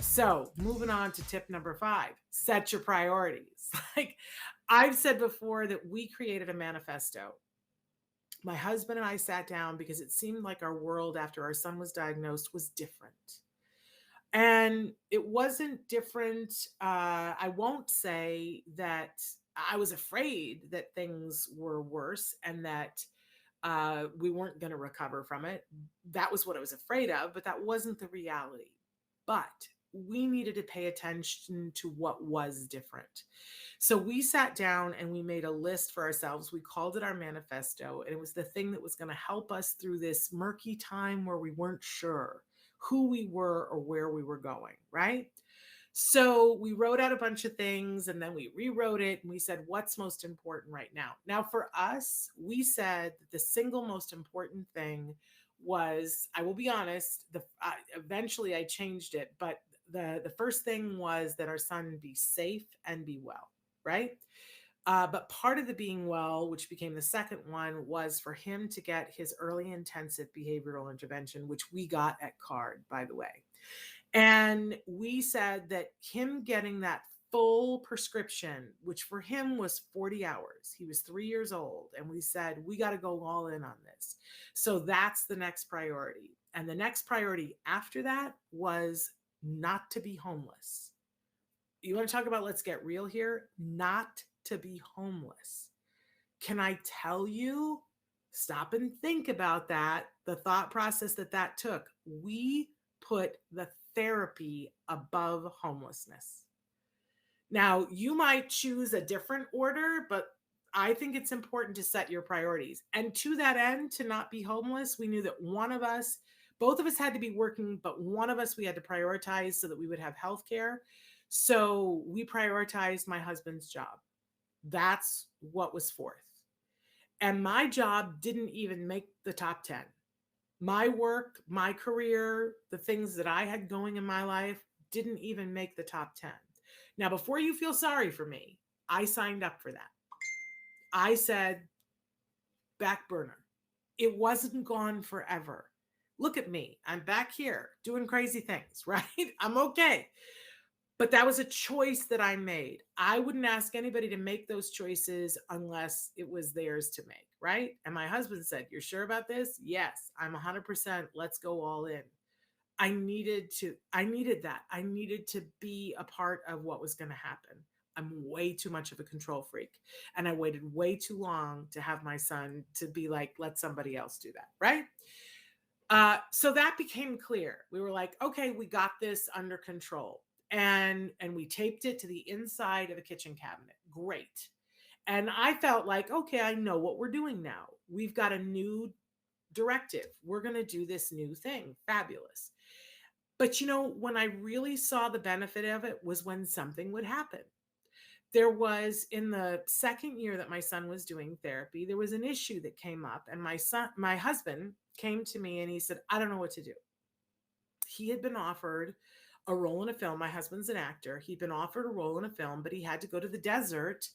So moving on to tip number 5, set your priorities. Like I've said before that we created a manifesto. My husband and I sat down because it seemed like our world after our son was diagnosed was different. And it wasn't different. I won't say that I was afraid that things were worse and that we weren't going to recover from it. That was what I was afraid of, but that wasn't the reality. But we needed to pay attention to what was different. So we sat down and we made a list for ourselves. We called it our manifesto, and it was the thing that was going to help us through this murky time where we weren't sure who we were or where we were going, right? So we wrote out a bunch of things and then we rewrote it and we said, what's most important right now? Now, for us, we said that the single most important thing was, I will be honest, eventually I changed it, but the first thing was that our son be safe and be well, right? But part of the being well, which became the second one, was for him to get his early intensive behavioral intervention, which we got at CARD, by the way. And we said that him getting that full prescription, which for him was 40 hours, he was 3 years old. And we said, we got to go all in on this. So that's the next priority. And the next priority after that was not to be homeless. You want to talk about let's get real here? Not to be homeless. Can I tell you? Stop and think about that, the thought process that took. We put the therapy above homelessness. Now, you might choose a different order, but I think it's important to set your priorities. And to that end, to not be homeless, we knew that one of us, both of us had to be working, but one of us we had to prioritize so that we would have health care. So we prioritized my husband's job. That's what was fourth. And my job didn't even make the top 10. My work, my career, the things that I had going in my life didn't even make the top 10. Now, before you feel sorry for me, I signed up for that. I said, back burner. It wasn't gone forever. Look at me. I'm back here doing crazy things, right? I'm okay. But that was a choice that I made. I wouldn't ask anybody to make those choices unless it was theirs to make, right? And my husband said, "You're sure about this?" Yes, I'm 100%. Let's go all in. I needed that. I needed to be a part of what was going to happen. I'm way too much of a control freak. And I waited way too long to have my son to be like, let somebody else do that, right? So that became clear. We were like, okay, we got this under control. And we taped it to the inside of a kitchen cabinet. Great. And I felt like, okay, I know what we're doing now. We've got a new directive. We're going to do this new thing. Fabulous. But when I really saw the benefit of it was when something would happen. There was, in the second year that my son was doing therapy, there was an issue that came up, and my husband came to me and he said, I don't know what to do. He had been offered a role in a film. My husband's an actor. He'd been offered a role in a film, but he had to go to the desert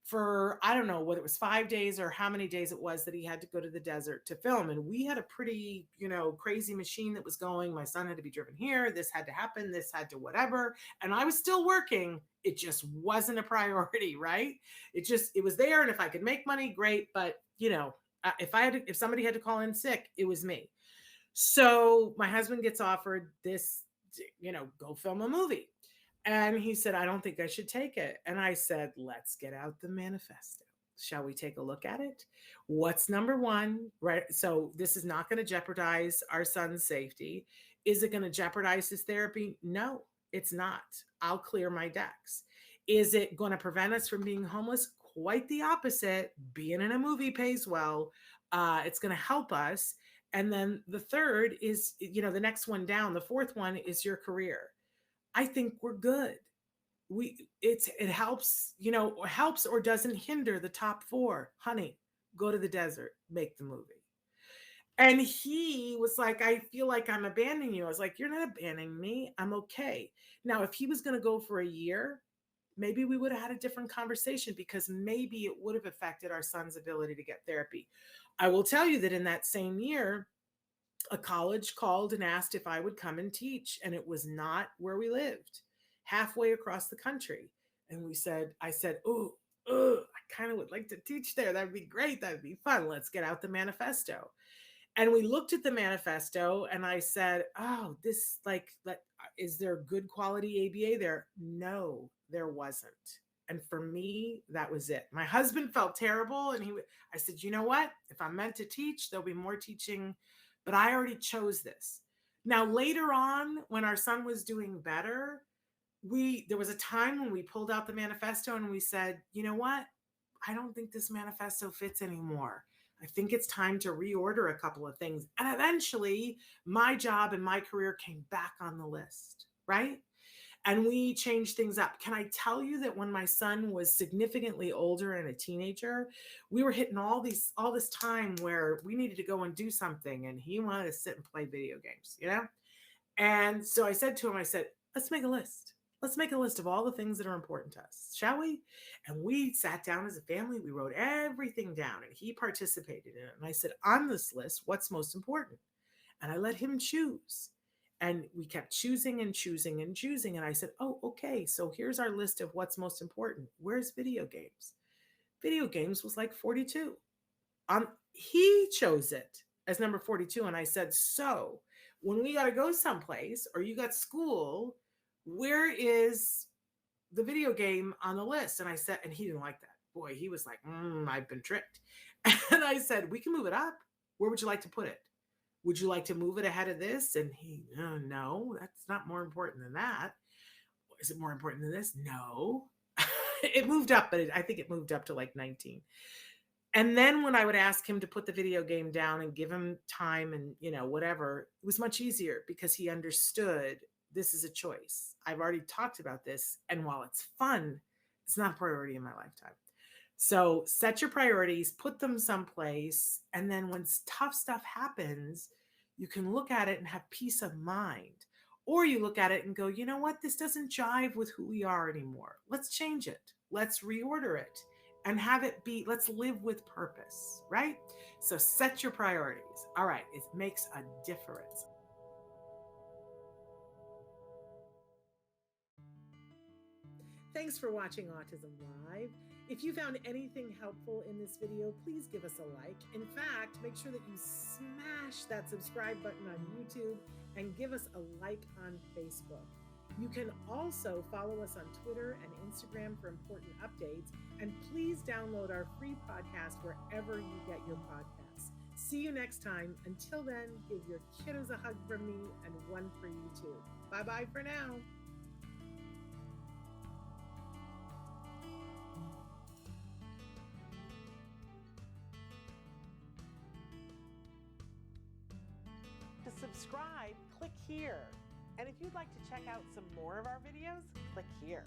for, I don't know whether it was 5 days or how many days it was that he had to go to the desert to film. And we had a pretty, crazy machine that was going. My son had to be driven here. This had to happen. This had to whatever. And I was still working. It just wasn't a priority, right? It was there. And if I could make money, great. But, if somebody had to call in sick, it was me. So my husband gets offered this, go film a movie. And he said, I don't think I should take it. And I said, let's get out the manifesto. Shall we take a look at it? What's number one? Right. So this is not going to jeopardize our son's safety. Is it going to jeopardize his therapy? No, it's not. I'll clear my decks. Is it going to prevent us from being homeless? Quite the opposite. Being in a movie pays well. It's going to help us. And then the third is, the next one down. The fourth one is your career. I think we're good. It helps, helps or doesn't hinder the top four. Honey, go to the desert, make the movie. And he was like, I feel like I'm abandoning you. I was like, you're not abandoning me. I'm okay. Now, if he was going to go for a year, maybe we would have had a different conversation because maybe it would have affected our son's ability to get therapy. I will tell you that in that same year, a college called and asked if I would come and teach, and it was not where we lived, halfway across the country. And I said, oh, I kind of would like to teach there. That'd be great. That'd be fun. Let's get out the manifesto. And we looked at the manifesto, and I said, oh, this, is there good quality ABA there? No, there wasn't. And for me, that was it. My husband felt terrible. And I said, you know what? If I'm meant to teach, there'll be more teaching, but I already chose this. Now, later on, when our son was doing better, there was a time when we pulled out the manifesto and we said, you know what? I don't think this manifesto fits anymore. I think it's time to reorder a couple of things. And eventually, my job and my career came back on the list, right? And we changed things up. Can I tell you that when my son was significantly older and a teenager, we were hitting all this time where we needed to go and do something, and he wanted to sit and play video games, you know? And so I said to him, I said, let's make a list. Let's make a list of all the things that are important to us, shall we? And we sat down as a family. We wrote everything down, and he participated in it. And I said, on this list, what's most important? And I let him choose. And we kept choosing and choosing and choosing. And I said, oh, okay, so here's our list of what's most important. Where's video games? Video games was like 42. He chose it as number 42. And I said, so when we got to go someplace or you got school, where is the video game on the list? And I said, and he didn't like that. Boy, he was like, I've been tricked. And I said, we can move it up. Where would you like to put it? Would you like to move it ahead of this? And he, no, that's not more important than that. Is it more important than this? No. It moved up, but I think it moved up to like 19. And then when I would ask him to put the video game down and give him time and, whatever, it was much easier because he understood this is a choice. I've already talked about this. And while it's fun, it's not a priority in my lifetime. So set your priorities, put them someplace. And then when tough stuff happens, you can look at it and have peace of mind. Or you look at it and go, you know what? This doesn't jive with who we are anymore. Let's change it. Let's reorder it and have it be, let's live with purpose, right? So set your priorities. All right. It makes a difference. Thanks for watching Autism Live. If you found anything helpful in this video, please give us a like. In fact, make sure that you smash that subscribe button on YouTube and give us a like on Facebook. You can also follow us on Twitter and Instagram for important updates. And please download our free podcast wherever you get your podcasts. See you next time. Until then, give your kiddos a hug from me and one for you too. Bye-bye for now. To subscribe, click here. And if you'd like to check out some more of our videos, click here.